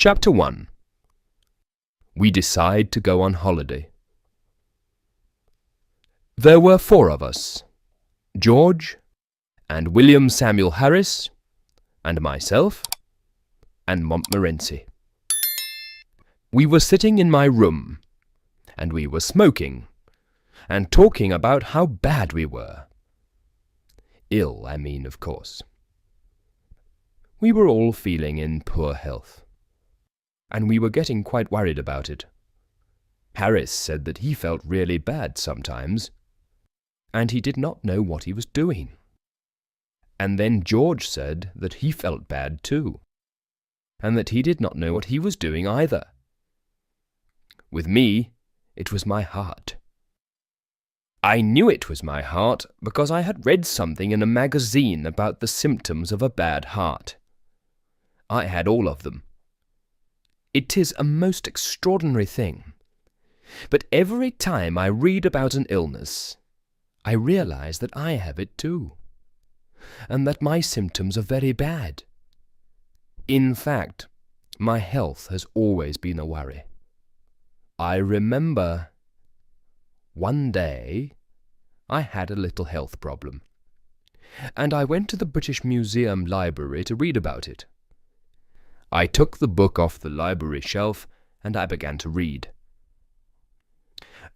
Chapter 1. We decide to go on holiday. There were 4 of us, George, and William Samuel Harris, and myself, and Montmorency. We were sitting in my room, and we were smoking, and talking about how bad we were. Ill, I mean, of course. We were all feeling in poor health, and we were getting quite worried about it. Harris said that he felt really bad sometimes, and he did not know what he was doing. And then George said that he felt bad too, and that he did not know what he was doing either. With me, it was my heart. I knew it was my heart because I had read something in a magazine about the symptoms of a bad heart. I had all of them. It is a most extraordinary thing, but every time I read about an illness, I realize that I have it too, and that my symptoms are very bad. In fact, my health has always been a worry. I remember one day I had a little health problem, and I went to the British Museum library to read about it. I took the book off the library shelf and I began to read.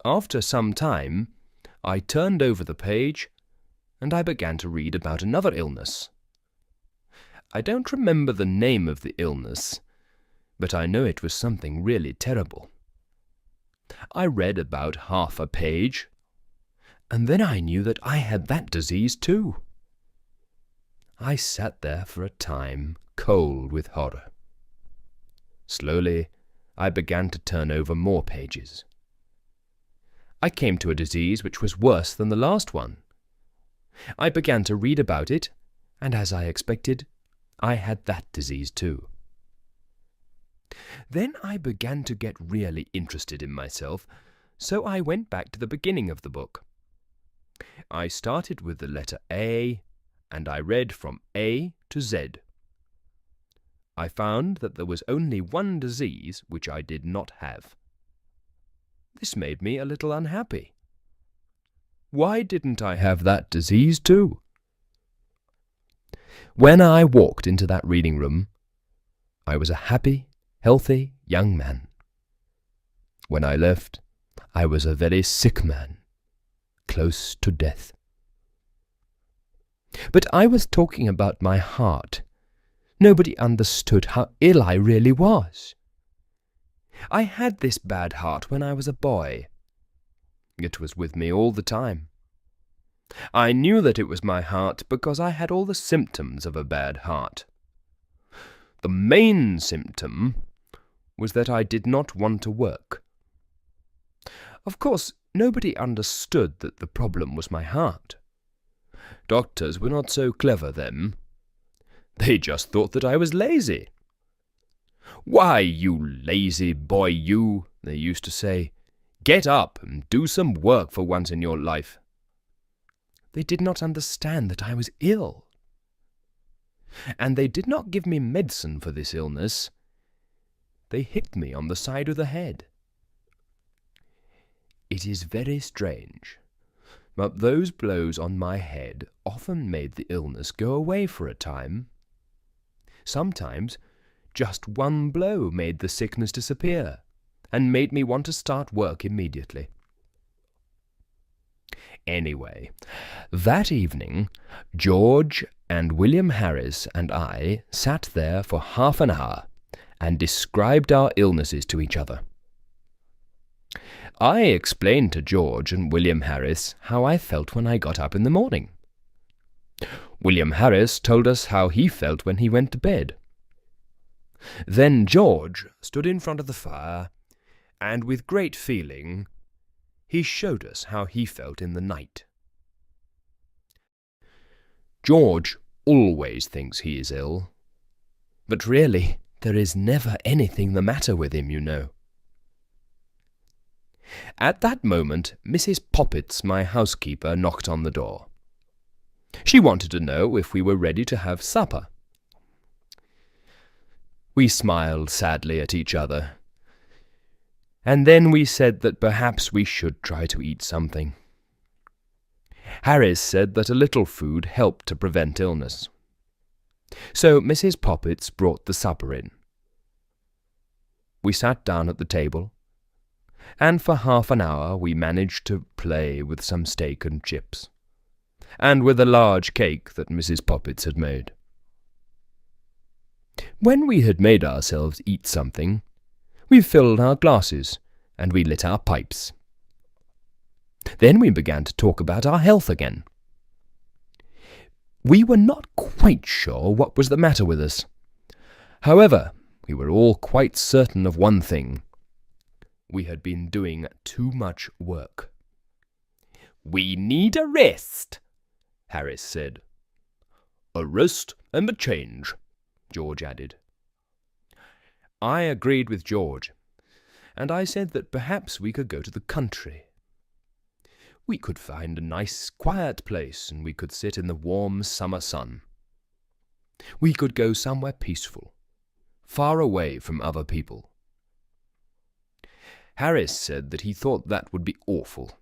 After some time, I turned over the page and I began to read about another illness. I don't remember the name of the illness, but I know it was something really terrible. I read about half a page, and then I knew that I had that disease too. I sat there for a time, cold with horror. Slowly, I began to turn over more pages. I came to a disease which was worse than the last one. I began to read about it, and as I expected, I had that disease too. Then I began to get really interested in myself, so I went back to the beginning of the book. I started with the letter A, and I read from A to Z. I found that there was only one disease which I did not have. This made me a little unhappy. Why didn't I have that disease too? When I walked into that reading room, I was a happy, healthy young man. When I left, I was a very sick man, close to death. But I was talking about my heart. Nobody understood how ill I really was. I had this bad heart when I was a boy. It was with me all the time. I knew that it was my heart because I had all the symptoms of a bad heart. The main symptom was that I did not want to work. Of course, nobody understood that the problem was my heart. Doctors were not so clever then. They just thought that I was lazy. "Why, you lazy boy, you," they used to say. "Get up and do some work for once in your life." They did not understand that I was ill. And they did not give me medicine for this illness. They hit me on the side of the head. It is very strange, but those blows on my head often made the illness go away for a time. Sometimes just one blow made the sickness disappear and made me want to start work immediately. Anyway, that evening, George and William Harris and I sat there for half an hour and described our illnesses to each other. I explained to George and William Harris how I felt when I got up in the morning. William Harris told us how he felt when he went to bed. Then George stood in front of the fire, and with great feeling, he showed us how he felt in the night. George always thinks he is ill, but really there is never anything the matter with him, you know. At that moment, Mrs. Poppets, my housekeeper, knocked on the door. She wanted to know if we were ready to have supper. We smiled sadly at each other, and then we said that perhaps we should try to eat something. Harris said that a little food helped to prevent illness. So Mrs. Poppets brought the supper in. We sat down at the table, and for half an hour we managed to play with some steak and chips, and with a large cake that Mrs. Poppets had made. When we had made ourselves eat something, we filled our glasses and we lit our pipes. Then we began to talk about our health again. We were not quite sure what was the matter with us. However, we were all quite certain of one thing. We had been doing too much work. "We need a rest," Harris said. "A rest and a change," George added. I agreed with George, and I said that perhaps we could go to the country. We could find a nice, quiet place, and we could sit in the warm summer sun. We could go somewhere peaceful, far away from other people. Harris said that he thought that would be awful.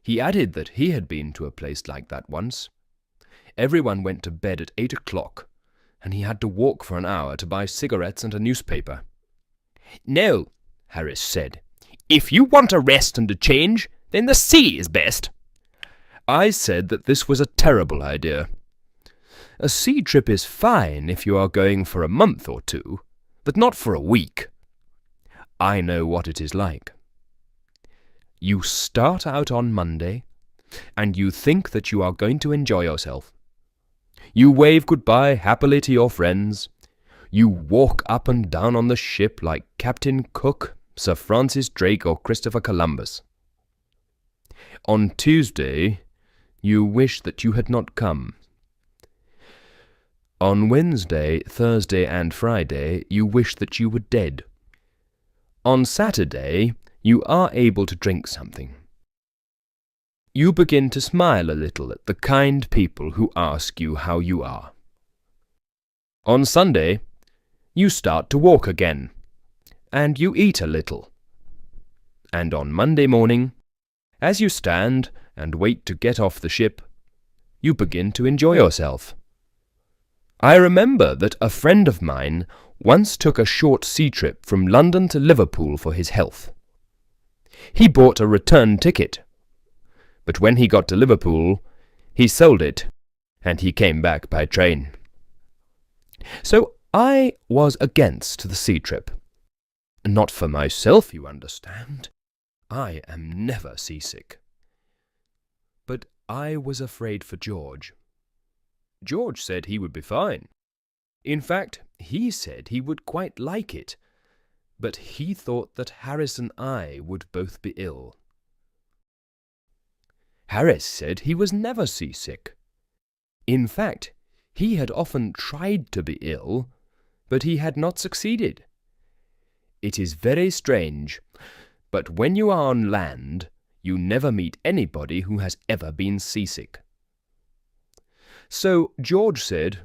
He added that he had been to a place like that once. Everyone went to bed at 8 o'clock, and he had to walk for an hour to buy cigarettes and a newspaper. "No," Harris said. "If you want a rest and a change, then the sea is best." I said that this was a terrible idea. A sea trip is fine if you are going for a month or two, but not for a week. I know what it is like. You start out on Monday, and you think that you are going to enjoy yourself. You wave goodbye happily to your friends. You walk up and down on the ship like Captain Cook, Sir Francis Drake, or Christopher Columbus. On Tuesday, you wish that you had not come. On Wednesday, Thursday, and Friday, you wish that you were dead. On Saturday, you are able to drink something. You begin to smile a little at the kind people who ask you how you are. On Sunday, you start to walk again, and you eat a little. And on Monday morning, as you stand and wait to get off the ship, you begin to enjoy yourself. I remember that a friend of mine once took a short sea trip from London to Liverpool for his health. He bought a return ticket, but when he got to Liverpool, he sold it, and he came back by train. So I was against the sea trip. Not for myself, you understand. I am never seasick. But I was afraid for George. George said he would be fine. In fact, he said he would quite like it, but he thought that Harris and I would both be ill. Harris said he was never seasick. In fact, he had often tried to be ill, but he had not succeeded. It is very strange, but when you are on land, you never meet anybody who has ever been seasick. So George said,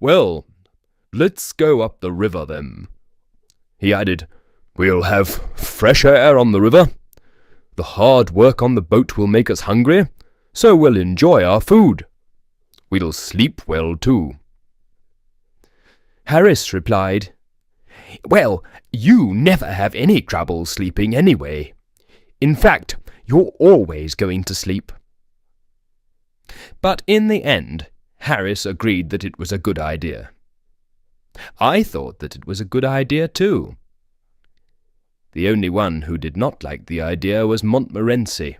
"Well, let's go up the river then." He added, "We'll have fresh air on the river. The hard work on the boat will make us hungry, so we'll enjoy our food. We'll sleep well too." Harris replied, "Well, you never have any trouble sleeping anyway. In fact, you're always going to sleep." But in the end, Harris agreed that it was a good idea. I thought that it was a good idea too. The only one who did not like the idea was Montmorency.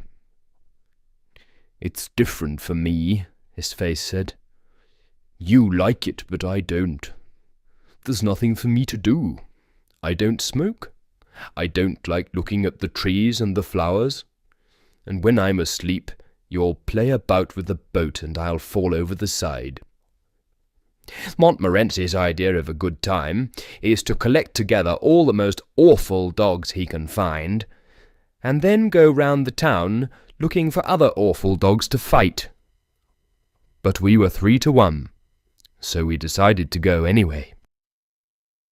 "It's different for me," his face said. "You like it, but I don't. There's nothing for me to do. I don't smoke. I don't like looking at the trees and the flowers. And when I'm asleep, you'll play about with the boat and I'll fall over the side." Montmorency's idea of a good time is to collect together all the most awful dogs he can find, and then go round the town looking for other awful dogs to fight. But we were 3-1, so we decided to go anyway.